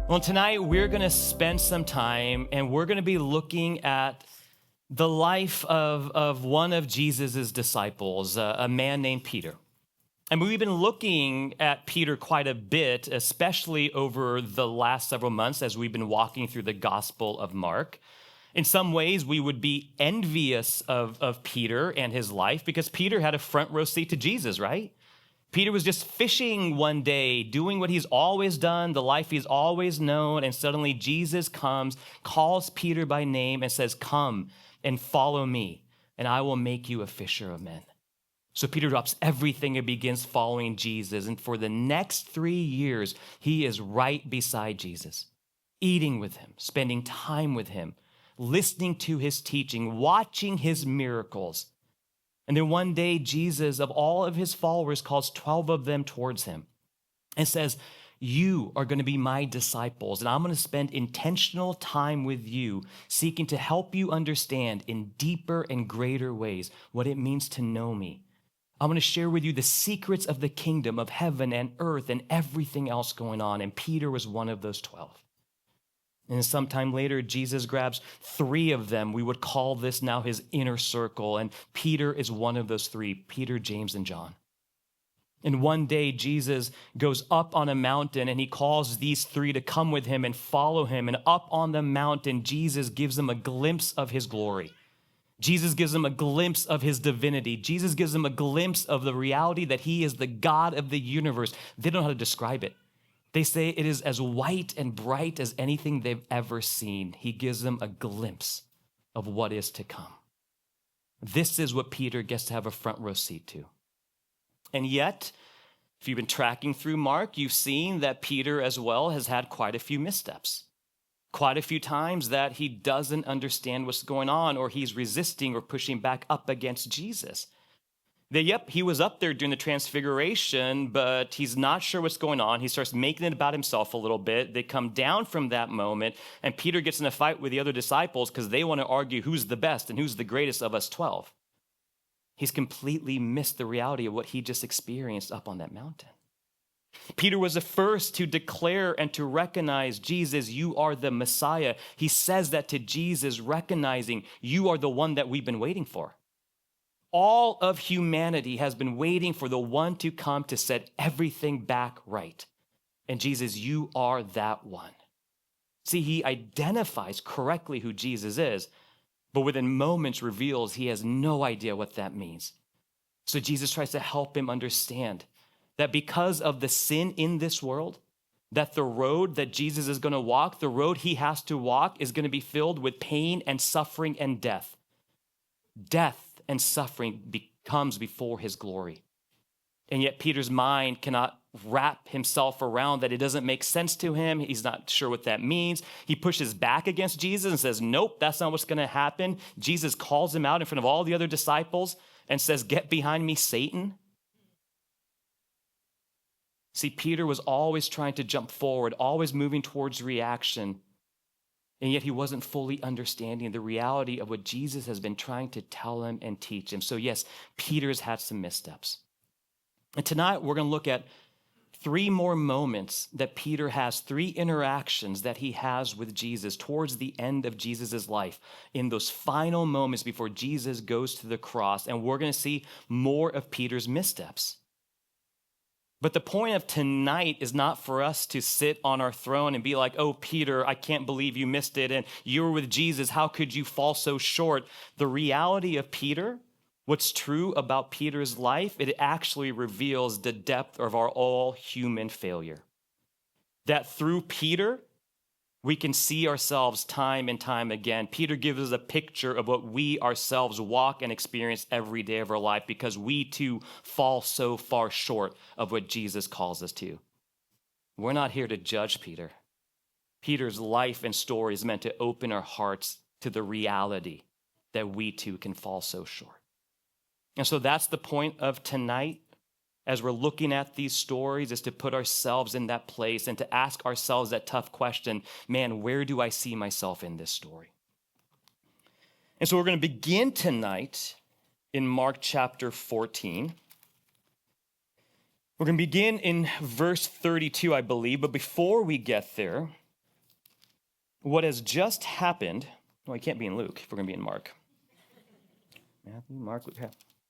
Well, tonight we're going to spend some time and we're going to be looking at the life of one of Jesus's disciples, a man named Peter. And we've been looking at Peter quite a bit, especially over the last several months as we've been walking through the Gospel of Mark. In some ways, we would be envious of Peter and his life because Peter had a front row seat to Jesus, right? Peter was just fishing one day, doing what he's always done, the life he's always known, and suddenly Jesus comes, calls Peter by name, and says, "Come and follow me, and I will make you a fisher of men." So Peter drops everything and begins following Jesus, and for the next 3 years, he is right beside Jesus, eating with him, spending time with him, listening to his teaching, watching his miracles. And then one day, Jesus, of all of his followers, calls 12 of them towards him and says, "You are going to be my disciples, and I'm going to spend intentional time with you, seeking to help you understand in deeper and greater ways what it means to know me. I'm going to share with you the secrets of the kingdom of heaven and earth and everything else going on." And Peter was one of those 12. And sometime later, Jesus grabs 3 of them. We would call this now his inner circle. And Peter is one of those 3, Peter, James, and John. And one day, Jesus goes up on a mountain and he calls these 3 to come with him and follow him. And up on the mountain, Jesus gives them a glimpse of his glory. Jesus gives them a glimpse of his divinity. Jesus gives them a glimpse of the reality that he is the God of the universe. They don't know how to describe it. They say it is as white and bright as anything they've ever seen. He gives them a glimpse of what is to come. This is what Peter gets to have a front row seat to. And yet, if you've been tracking through Mark, you've seen that Peter as well has had quite a few missteps. Quite a few times that he doesn't understand what's going on, or he's resisting or pushing back up against Jesus. Yep, he was up there during the transfiguration, but he's not sure what's going on. He starts making it about himself a little bit. They come down from that moment, and Peter gets in a fight with the other disciples because they want to argue who's the best and who's the greatest of us 12. He's completely missed the reality of what he just experienced up on that mountain. Peter was the first to declare and to recognize, "Jesus, you are the Messiah." He says that to Jesus, recognizing, "You are the one that we've been waiting for." All of humanity has been waiting for the one to come to set everything back right. And Jesus, you are that one. See, he identifies correctly who Jesus is, but within moments reveals he has no idea what that means. So Jesus tries to help him understand that because of the sin in this world, that the road that Jesus is going to walk, the road he has to walk, is going to be filled with pain and suffering and death. Death and suffering comes before his glory. And yet Peter's mind cannot wrap himself around that. It doesn't make sense to him. He's not sure what that means. He pushes back against Jesus and says, "Nope, that's not what's going to happen." Jesus calls him out in front of all the other disciples and says, "Get behind me, Satan." See, Peter was always trying to jump forward, always moving towards reaction. And yet he wasn't fully understanding the reality of what Jesus has been trying to tell him and teach him. So yes, Peter's had some missteps. And tonight we're going to look at 3 more moments that Peter has, 3 interactions that he has with Jesus towards the end of Jesus' life, in those final moments before Jesus goes to the cross. And we're going to see more of Peter's missteps. But the point of tonight is not for us to sit on our throne and be like, "Oh, Peter, I can't believe you missed it. And you were with Jesus. How could you fall so short?" The reality of Peter, what's true about Peter's life, it actually reveals the depth of our all human failure. That through Peter, we can see ourselves time and time again. Peter gives us a picture of what we ourselves walk and experience every day of our life, because we too fall so far short of what Jesus calls us to. We're not here to judge Peter. Peter's life and story is meant to open our hearts to the reality that we too can fall so short. And so that's the point of tonight. As we're looking at these stories, is to put ourselves in that place and to ask ourselves that tough question, man, where do I see myself in this story? And so we're going to begin tonight in Mark chapter 14. We're going to begin in verse 32, I believe. But before we get there, What has just happened, well, it can't be in Luke if we're going to be in Mark. Matthew, Mark, Luke,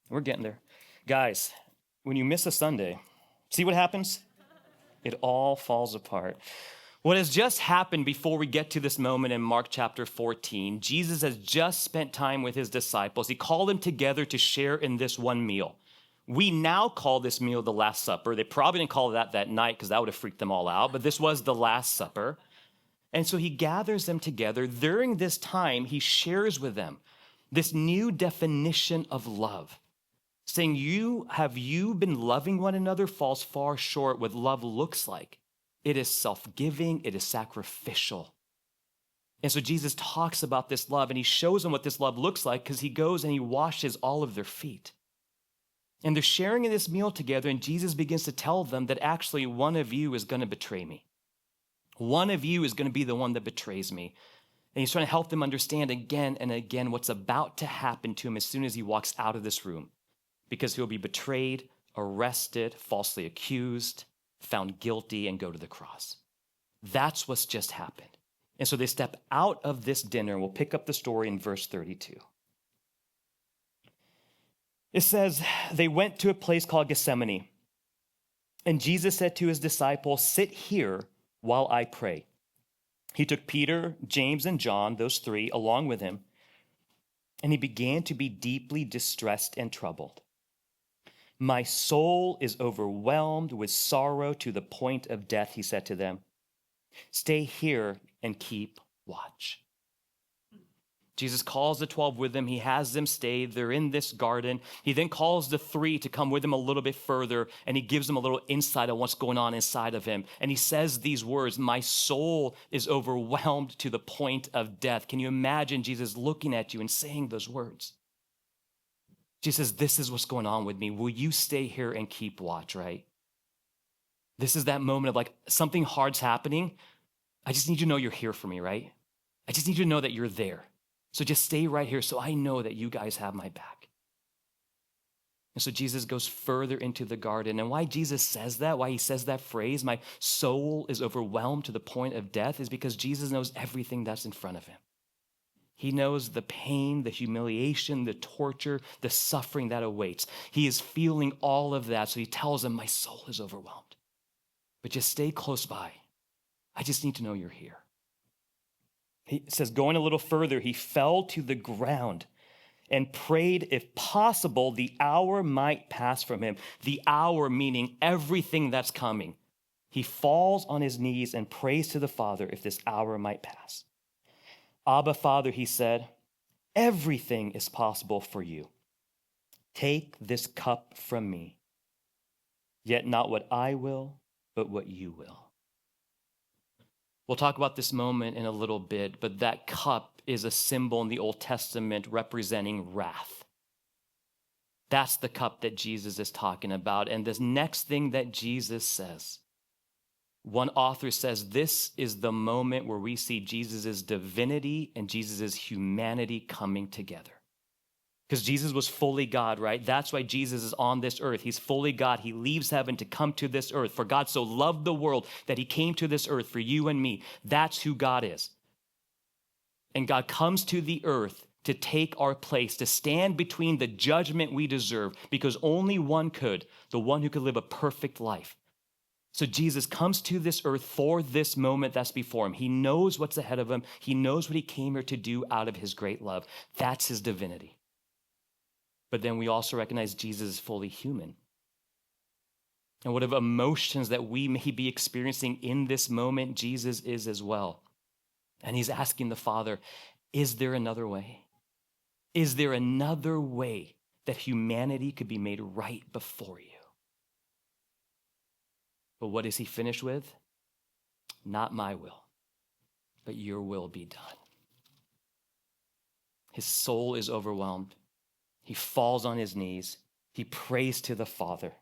we're getting there. Guys, when you miss a Sunday, see what happens? It all falls apart. What has just happened before we get to this moment in Mark chapter 14, Jesus has just spent time with his disciples. He called them together to share in this one meal. We now call this meal the Last Supper. They probably didn't call it that night because that would have freaked them all out, but this was the Last Supper. And so he gathers them together. During this time, he shares with them this new definition of love, saying, have you been loving one another falls far short what love looks like. It is self-giving, it is sacrificial. And so Jesus talks about this love and he shows them what this love looks like because he goes and he washes all of their feet. And they're sharing in this meal together and Jesus begins to tell them that actually one of you is going to betray me. One of you is going to be the one that betrays me. And he's trying to help them understand again and again what's about to happen to him as soon as he walks out of this room, because he'll be betrayed, arrested, falsely accused, found guilty, and go to the cross. That's what's just happened. And so they step out of this dinner, and we'll pick up the story in verse 32. It says, they went to a place called Gethsemane, and Jesus said to his disciples, sit here while I pray. He took Peter, James, and John, those three, along with him, and he began to be deeply distressed and troubled. My soul is overwhelmed with sorrow to the point of death, he said to them. Stay here and keep watch. Jesus calls the 12 with him. He has them stay. They're in this garden. He then calls the three to come with him a little bit further, and he gives them a little insight on what's going on inside of him. And he says these words, my soul is overwhelmed to the point of death. Can you imagine Jesus looking at you and saying those words? Jesus says, this is what's going on with me. Will you stay here and keep watch, right? This is that moment of like, something hard's happening. I just need you to know you're here for me, right? I just need you to know that you're there. So just stay right here so I know that you guys have my back. And so Jesus goes further into the garden. And why Jesus says that, why he says that phrase, my soul is overwhelmed to the point of death, is because Jesus knows everything that's in front of him. He knows the pain, the humiliation, the torture, the suffering that awaits. He is feeling all of that. So he tells them, my soul is overwhelmed. But just stay close by. I just need to know you're here. He says, going a little further, he fell to the ground and prayed, if possible, the hour might pass from him. The hour meaning everything that's coming. He falls on his knees and prays to the Father if this hour might pass. Abba, Father, he said, everything is possible for you. Take this cup from me, yet not what I will, but what you will. We'll talk about this moment in a little bit, but that cup is a symbol in the Old Testament representing wrath. That's the cup that Jesus is talking about. And this next thing that Jesus says, one author says this is the moment where we see Jesus' divinity and Jesus' humanity coming together. Because Jesus was fully God, right? That's why Jesus is on this earth. He's fully God. He leaves heaven to come to this earth. For God so loved the world that he came to this earth for you and me. That's who God is. And God comes to the earth to take our place, to stand between the judgment we deserve, because only one could, the one who could live a perfect life. So Jesus comes to this earth for this moment that's before him. He knows what's ahead of him. He knows what he came here to do out of his great love. That's his divinity. But then we also recognize Jesus is fully human. And whatever emotions that we may be experiencing in this moment, Jesus is as well. And he's asking the Father, is there another way? Is there another way that humanity could be made right before you? But what does he finish with? Not my will, but your will be done. His soul is overwhelmed. He falls on his knees. He prays to the Father.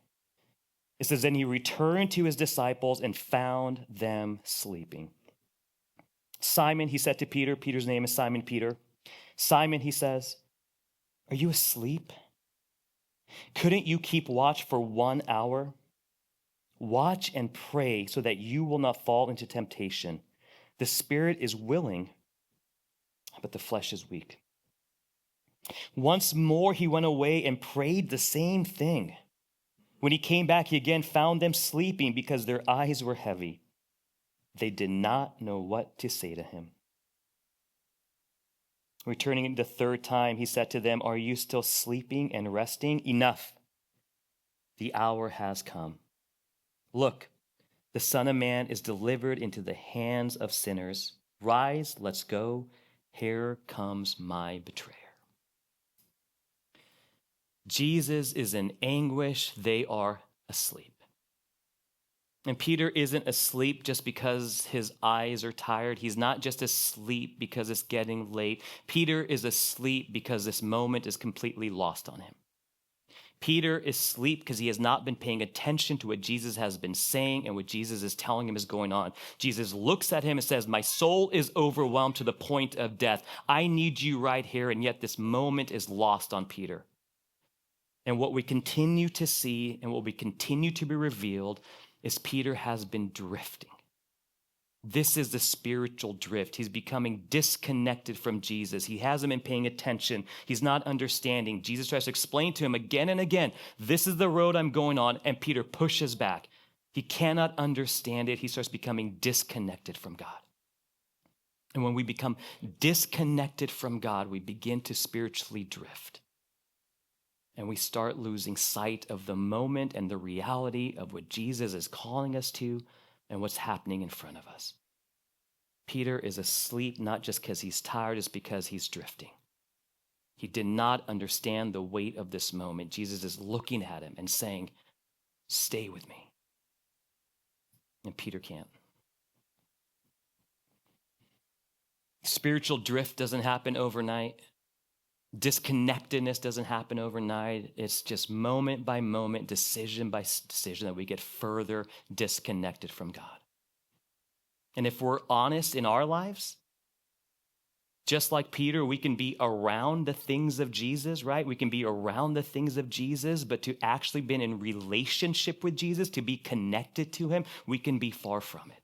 It says, then he returned to his disciples and found them sleeping. Simon, he said to Peter, Peter's name is Simon Peter. Simon, he says, are you asleep? Couldn't you keep watch for 1 hour? Watch and pray so that you will not fall into temptation. The spirit is willing, but the flesh is weak. Once more he went away and prayed the same thing. When he came back, he again found them sleeping because their eyes were heavy. They did not know what to say to him. Returning the third time, he said to them, "Are you still sleeping and resting? Enough. The hour has come. Look, the Son of Man is delivered into the hands of sinners. Rise, let's go. Here comes my betrayer." Jesus is in anguish. They are asleep. And Peter isn't asleep just because his eyes are tired. He's not just asleep because it's getting late. Peter is asleep because this moment is completely lost on him. Peter is asleep because he has not been paying attention to what Jesus has been saying and what Jesus is telling him is going on. Jesus looks at him and says, "My soul is overwhelmed to the point of death. I need you right here." And yet this moment is lost on Peter. And what we continue to see and what we continue to be revealed is Peter has been drifting. This is the spiritual drift. He's becoming disconnected from Jesus. He hasn't been paying attention. He's not understanding. Jesus tries to explain to him again and again, "This is the road I'm going on," and Peter pushes back. He cannot understand it. He starts becoming disconnected from God. And when we become disconnected from God, we begin to spiritually drift. And we start losing sight of the moment and the reality of what Jesus is calling us to and what's happening in front of us. Peter is asleep not just because he's tired, it's because he's drifting. He did not understand the weight of this moment. Jesus is looking at him and saying, "Stay with me." And Peter can't. Spiritual drift doesn't happen overnight. Disconnectedness doesn't happen overnight. It's just moment by moment, decision by decision that we get further disconnected from God. And if we're honest in our lives, just like Peter, we can be around the things of Jesus, right? We can be around the things of Jesus, but to actually be in relationship with Jesus, to be connected to him, we can be far from it.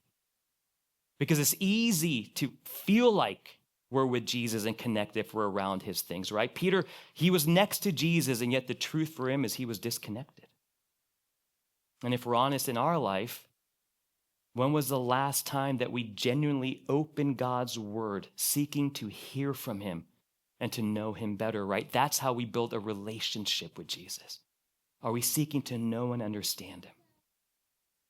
Because it's easy to feel like we're with Jesus and connect if we're around his things, right? Peter, he was next to Jesus, and yet the truth for him is he was disconnected. And if we're honest in our life, when was the last time that we genuinely opened God's word, seeking to hear from him and to know him better, right? That's how we build a relationship with Jesus. Are we seeking to know and understand him?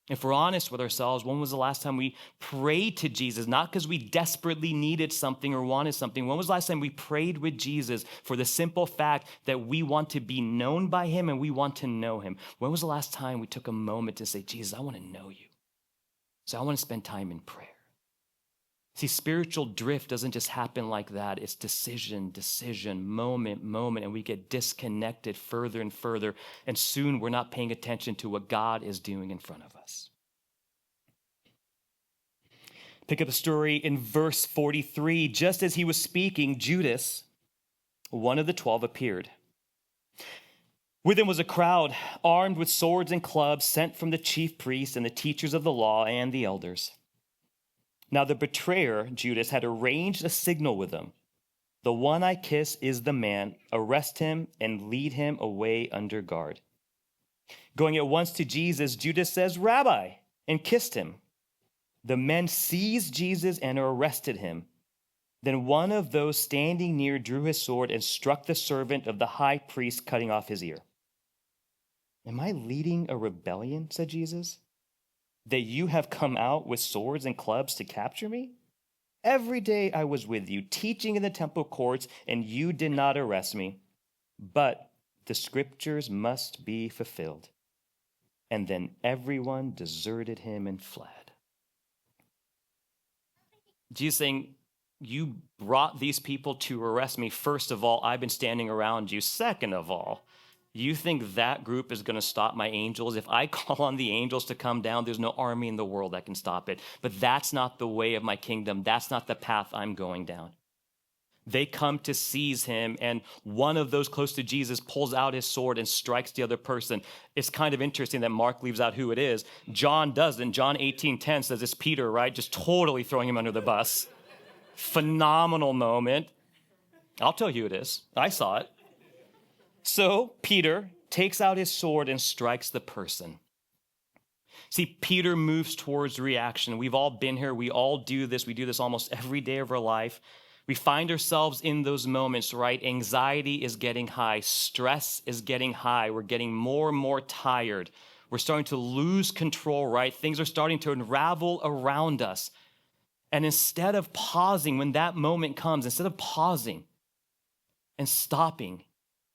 If we're honest with ourselves, when was the last time we prayed to Jesus? Not because we desperately needed something or wanted something. When was the last time we prayed with Jesus for the simple fact that we want to be known by him and we want to know him? When was the last time we took a moment to say, "Jesus, I want to know you. So I want to spend time in prayer"? See, spiritual drift doesn't just happen like that. It's decision, moment, and we get disconnected further and further, and soon we're not paying attention to what God is doing in front of us. Pick up the story in verse 43. Just as he was speaking, Judas, one of the 12, appeared. With him was a crowd armed with swords and clubs sent from the chief priests and the teachers of the law and the elders. Now the betrayer, Judas, had arranged a signal with them. "The one I kiss is the man. Arrest him and lead him away under guard." Going at once to Jesus, Judas says, "Rabbi," and kissed him. The men seized Jesus and arrested him. Then one of those standing near drew his sword and struck the servant of the high priest, cutting off his ear. "Am I leading a rebellion," said Jesus, "that you have come out with swords and clubs to capture me? Every day I was with you, teaching in the temple courts, and you did not arrest me. But the scriptures must be fulfilled." And then everyone deserted him and fled. Jesus saying, "You brought these people to arrest me. First of all, I've been standing around you. Second of all, you think that group is going to stop my angels? If I call on the angels to come down, there's no army in the world that can stop it. But that's not the way of my kingdom. That's not the path I'm going down." They come to seize him, and one of those close to Jesus pulls out his sword and strikes the other person. It's kind of interesting that Mark leaves out who it is. John doesn't. John 18:10 says it's Peter, right? Just totally throwing him under the bus. Phenomenal moment. I'll tell you who it is. I saw it. So Peter takes out his sword and strikes the person. See, Peter moves towards reaction. We've all been here. We all do this. We do this almost every day of our life. We find ourselves in those moments, right? Anxiety is getting high. Stress is getting high. We're getting more and more tired. We're starting to lose control, right? Things are starting to unravel around us. And instead of pausing when that moment comes, instead of pausing and stopping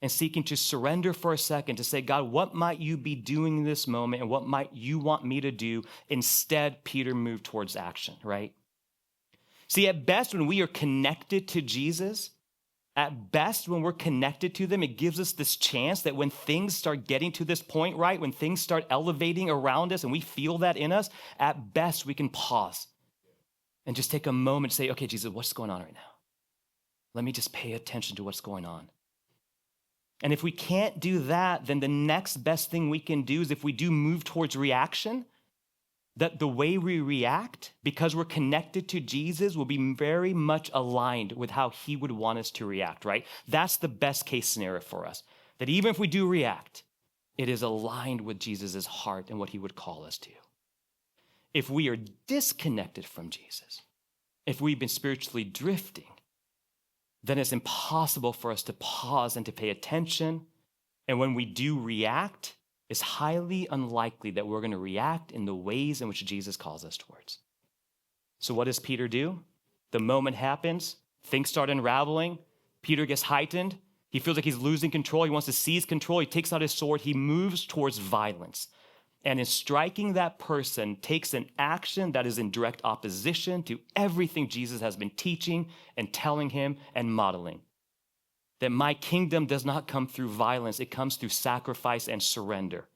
and seeking to surrender for a second to say, God, what might you be doing in this moment and what might you want me to do? Instead, Peter moved towards action, right? See, at best, when we are connected to Jesus, at best, when we're connected to them, it gives us this chance that when things start getting to this point, right, when things start elevating around us and we feel that in us, at best, we can pause and just take a moment to say, okay, Jesus, what's going on right now? Let me just pay attention to what's going on. And if we can't do that, then the next best thing we can do is if we do move towards reaction, that the way we react, because we're connected to Jesus, will be very much aligned with how he would want us to react, right? That's the best case scenario for us. That even if we do react, it is aligned with Jesus' heart and what he would call us to. If we are disconnected from Jesus, if we've been spiritually drifting, then it's impossible for us to pause and to pay attention. And when we do react, it's highly unlikely that we're going to react in the ways in which Jesus calls us towards. So what does Peter do? The moment happens, things start unraveling. Peter gets heightened. He feels like he's losing control. He wants to seize control. He takes out his sword. He moves towards violence. And in striking that person, takes an action that is in direct opposition to everything Jesus has been teaching and telling him and modeling. That my kingdom does not come through violence, it comes through sacrifice and surrender.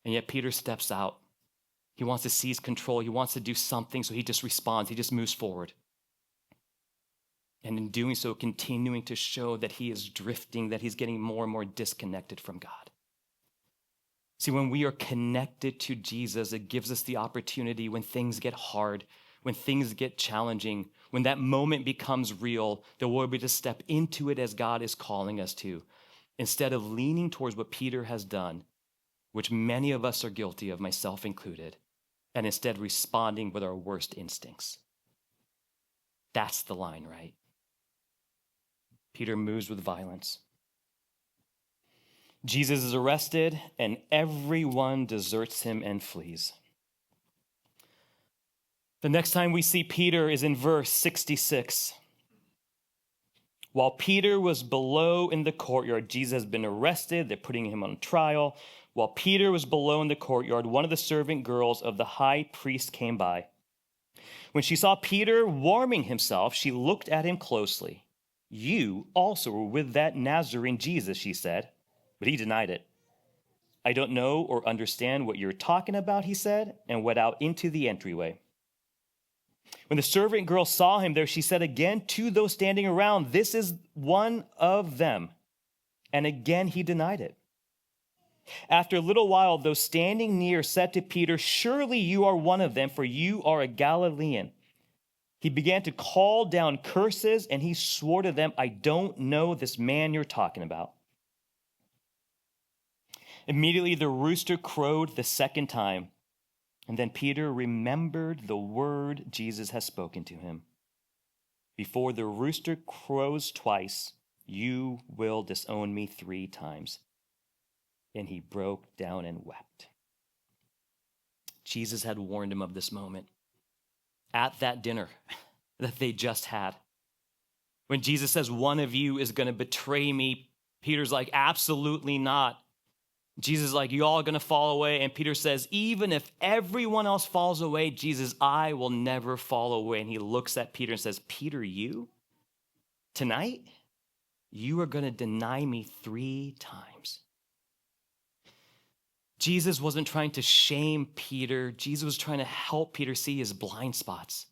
And yet Peter steps out. He wants to seize control. He wants to do something, so he just responds. He just moves forward. And in doing so, continuing to show that he is drifting, that he's getting more and more disconnected from God. See, when we are connected to Jesus, it gives us the opportunity when things get hard, when things get challenging, when that moment becomes real, that we'll be able to step into it as God is calling us to, instead of leaning towards what Peter has done, which many of us are guilty of, myself included, and instead responding with our worst instincts. That's the line, right? Peter moves with violence. Jesus is arrested, and everyone deserts him and flees. The next time we see Peter is in verse 66. While Peter was below in the courtyard, Jesus has been arrested. They're putting him on trial. While Peter was below in the courtyard, one of the servant girls of the high priest came by. When she saw Peter warming himself, she looked at him closely. You also were with that Nazarene Jesus, she said, but he denied it. I don't know or understand what you're talking about, he said, and went out into the entryway. When the servant girl saw him there, she said again to those standing around, this is one of them. And again he denied it. After a little while, those standing near said to Peter, surely you are one of them, for you are a Galilean. He began to call down curses, and he swore to them, I don't know this man you're talking about. Immediately the rooster crowed the second time, and then Peter remembered the word Jesus had spoken to him. Before the rooster crows twice, you will disown me 3 times. And he broke down and wept. Jesus had warned him of this moment at that dinner that they just had. When Jesus says, one of you is going to betray me, Peter's like, absolutely not. Jesus is like, you all are going to fall away. And Peter says, even if everyone else falls away, Jesus, I will never fall away. And he looks at Peter and says, Peter, you? Tonight, you are going to deny me 3 times. Jesus wasn't trying to shame Peter. Jesus was trying to help Peter see his blind spots.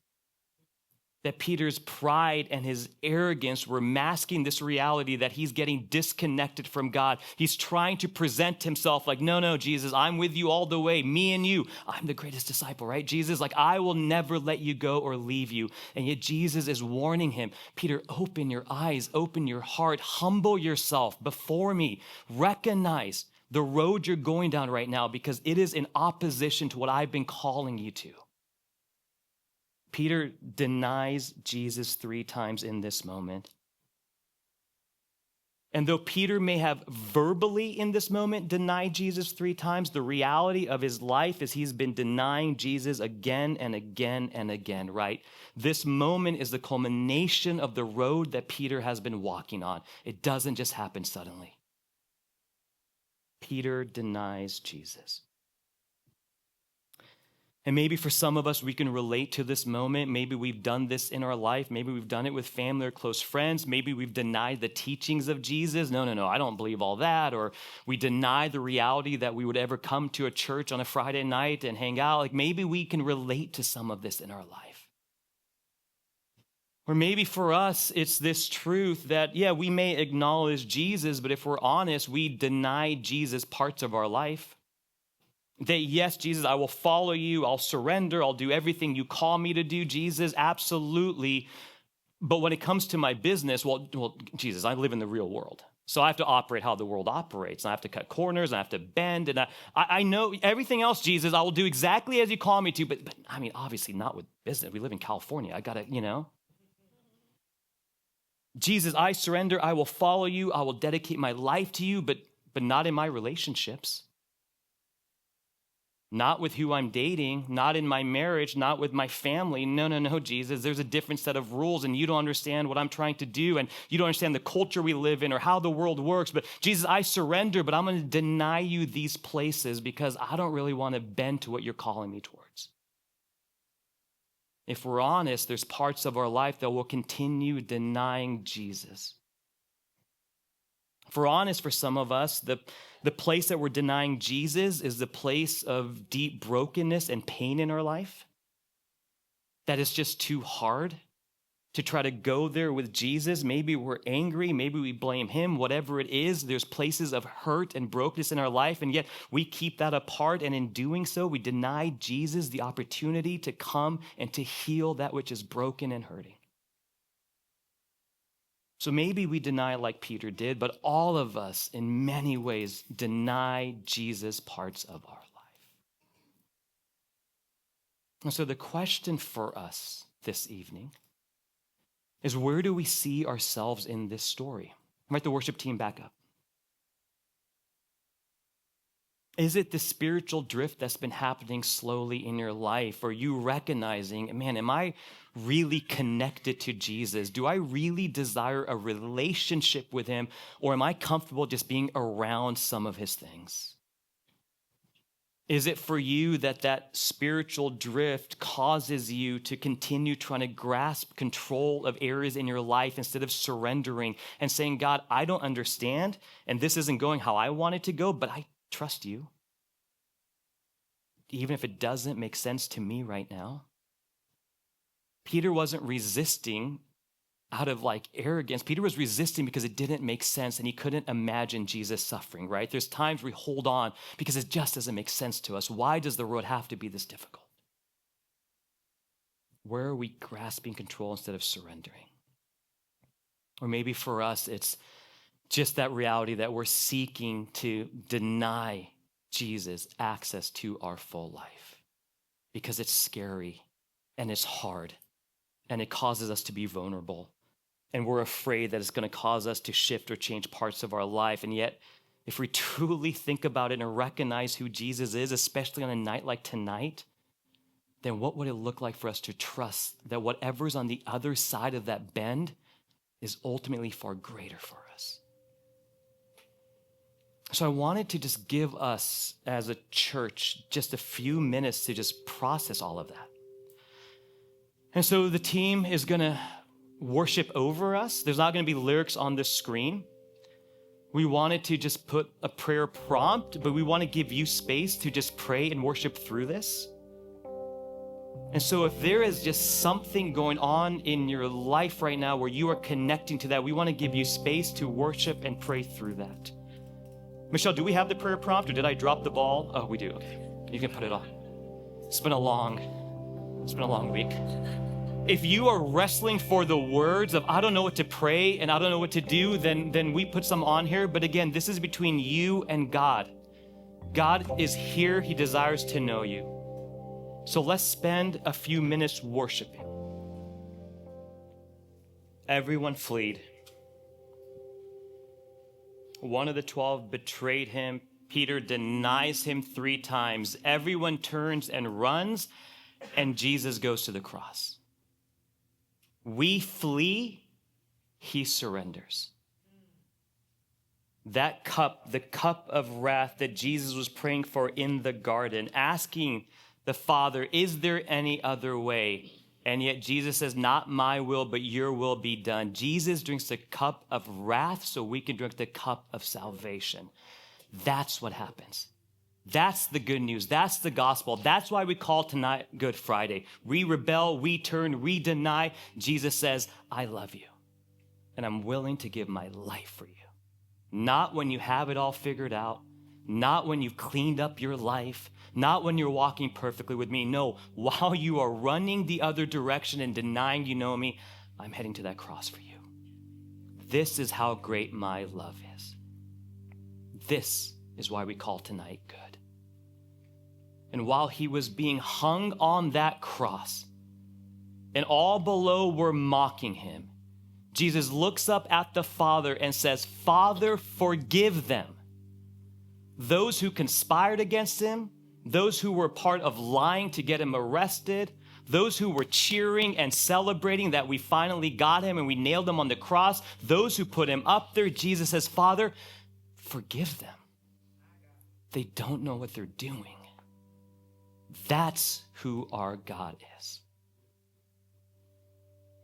that Peter's pride and his arrogance were masking this reality that he's getting disconnected from God. He's trying to present himself like, no, no, Jesus, I'm with you all the way, me and you. I'm the greatest disciple, right, Jesus? Like, I will never let you go or leave you. And yet Jesus is warning him, Peter, open your eyes, open your heart, humble yourself before me. Recognize the road you're going down right now because it is in opposition to what I've been calling you to. Peter denies Jesus 3 times in this moment. And though Peter may have verbally in this moment denied Jesus 3 times, the reality of his life is he's been denying Jesus again and again and again, right? This moment is the culmination of the road that Peter has been walking on. It doesn't just happen suddenly. Peter denies Jesus. And maybe for some of us, we can relate to this moment. Maybe we've done this in our life. Maybe we've done it with family or close friends. Maybe we've denied the teachings of Jesus. No, I don't believe all that. Or we deny the reality that we would ever come to a church on a Friday night and hang out. Like maybe we can relate to some of this in our life. Or maybe for us, it's this truth that, yeah, we may acknowledge Jesus, but if we're honest, we deny Jesus parts of our life. That, yes, Jesus, I will follow you. I'll surrender. I'll do everything you call me to do, Jesus, absolutely. But when it comes to my business, well, Jesus, I live in the real world. So I have to operate how the world operates. And I have to cut corners. And I have to bend. And I know everything else, Jesus, I will do exactly as you call me to. But I mean, obviously not with business. We live in California. I got to, Jesus, I surrender. I will follow you. I will dedicate my life to you, but not in my relationships. Not with who I'm dating, not in my marriage, not with my family. No, Jesus. There's a different set of rules and you don't understand what I'm trying to do and you don't understand the culture we live in or how the world works. But Jesus, I surrender, but I'm going to deny you these places because I don't really want to bend to what you're calling me towards. If we're honest, there's parts of our life that will continue denying Jesus. If we're honest, for some of us, the place that we're denying Jesus is the place of deep brokenness and pain in our life. That it's just too hard to try to go there with Jesus. Maybe we're angry, maybe we blame him, whatever it is. There's places of hurt and brokenness in our life, and yet we keep that apart. And in doing so, we deny Jesus the opportunity to come and to heal that which is broken and hurting. So maybe we deny like Peter did, but all of us in many ways deny Jesus parts of our life. And so the question for us this evening is, where do we see ourselves in this story? Invite the worship team back up. Is it the spiritual drift that's been happening slowly in your life? Or are you recognizing, man, am I really connected to Jesus? Do I really desire a relationship with him? Or am I comfortable just being around some of his things? Is it for you that spiritual drift causes you to continue trying to grasp control of areas in your life instead of surrendering and saying, God, I don't understand, and this isn't going how I want it to go, but I trust you, even if it doesn't make sense to me right now? Peter wasn't resisting out of arrogance. Peter was resisting because it didn't make sense and he couldn't imagine Jesus suffering, right? There's times we hold on because it just doesn't make sense to us. Why does the road have to be this difficult? Where are we grasping control instead of surrendering? Or maybe for us, it's just that reality that we're seeking to deny Jesus access to our full life because it's scary and it's hard and it causes us to be vulnerable. And we're afraid that it's going to cause us to shift or change parts of our life. And yet, if we truly think about it and recognize who Jesus is, especially on a night like tonight, then what would it look like for us to trust that whatever's on the other side of that bend is ultimately far greater for us? So I wanted to just give us as a church just a few minutes to just process all of that. And so the team is going to worship over us. There's not going to be lyrics on the screen. We wanted to just put a prayer prompt, but we want to give you space to just pray and worship through this. And so if there is just something going on in your life right now where you are connecting to that, we want to give you space to worship and pray through that. Michelle, do we have the prayer prompt, or did I drop the ball? Oh, we do. Okay. You can put it on. It's been a long week. If you are wrestling for the words of, I don't know what to pray and I don't know what to do, then we put some on here. But again, this is between you and God. God is here. He desires to know you. So let's spend a few minutes worshiping. Everyone fled. One of the 12 betrayed him. Peter denies him 3 times. Everyone turns and runs, and Jesus goes to the cross. We flee, he surrenders. That cup, the cup of wrath that Jesus was praying for in the garden, asking the Father, is there any other way? And yet Jesus says, not my will, but your will be done. Jesus drinks the cup of wrath so we can drink the cup of salvation. That's what happens. That's the good news. That's the gospel. That's why we call tonight Good Friday. We rebel, we turn, we deny. Jesus says, I love you, and I'm willing to give my life for you. Not when you have it all figured out, not when you've cleaned up your life, not when you're walking perfectly with me. No, while you are running the other direction and denying you know me, I'm heading to that cross for you. This is how great my love is. This is why we call tonight good. And while he was being hung on that cross, and all below were mocking him, Jesus looks up at the Father and says, Father, forgive them. Those who conspired against him, those who were part of lying to get him arrested, those who were cheering and celebrating that we finally got him and we nailed him on the cross, those who put him up there, Jesus says, Father, forgive them. They don't know what they're doing. That's who our God is.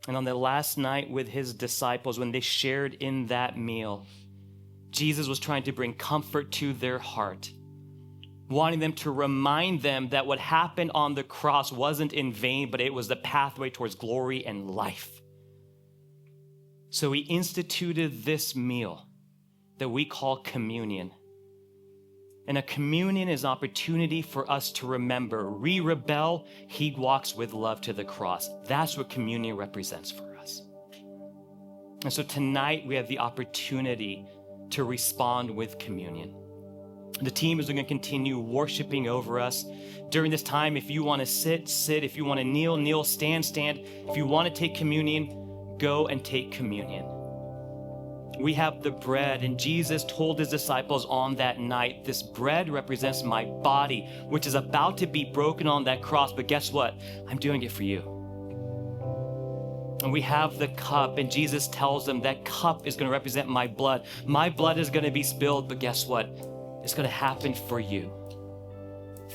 And on the last night with his disciples, when they shared in that meal, Jesus was trying to bring comfort to their heart, wanting them to remind them that what happened on the cross wasn't in vain, but it was the pathway towards glory and life. So he instituted this meal that we call communion. And a communion is an opportunity for us to remember, we rebel, he walks with love to the cross. That's what communion represents for us. And so tonight we have the opportunity to respond with communion. The team is going to continue worshiping over us. During this time, if you want to sit, sit. If you want to kneel, kneel. Stand, stand. If you want to take communion, go and take communion. We have the bread, and Jesus told his disciples on that night, this bread represents my body, which is about to be broken on that cross. But guess what? I'm doing it for you. And we have the cup, and Jesus tells them that cup is going to represent my blood. My blood is going to be spilled, but guess what? It's going to happen for you.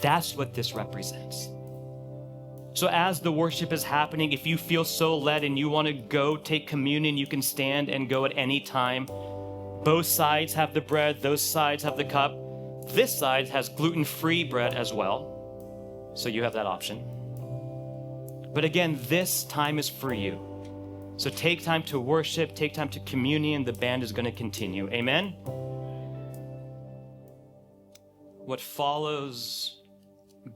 That's what this represents. So as the worship is happening, if you feel so led and you want to go take communion, you can stand and go at any time. Both sides have the bread, those sides have the cup. This side has gluten-free bread as well, so you have that option. But again, this time is for you. So take time to worship, take time to communion. The band is going to continue. Amen? What follows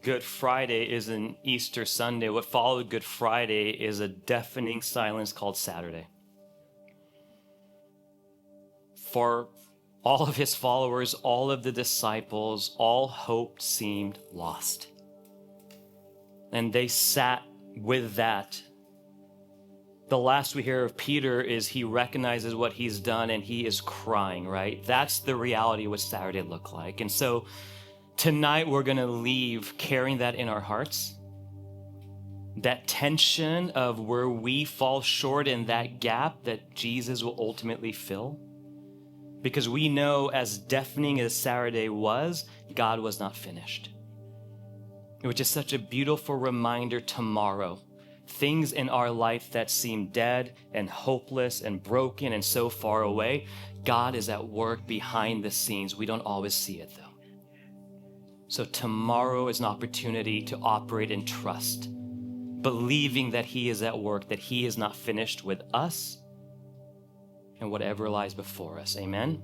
Good Friday is an Easter Sunday. What followed Good Friday is a deafening silence called Saturday. For all of his followers, all of the disciples, all hope seemed lost. And they sat with that. The last we hear of Peter is he recognizes what he's done and he is crying, right? That's the reality of what Saturday looked like. And so tonight we're going to leave carrying that in our hearts. That tension of where we fall short in that gap that Jesus will ultimately fill. Because we know, as deafening as Saturday was, God was not finished. Which is such a beautiful reminder tomorrow. Things in our life that seem dead and hopeless and broken and so far away, God is at work behind the scenes. We don't always see it though. So tomorrow is an opportunity to operate in trust, believing that he is at work, that he is not finished with us and whatever lies before us. Amen.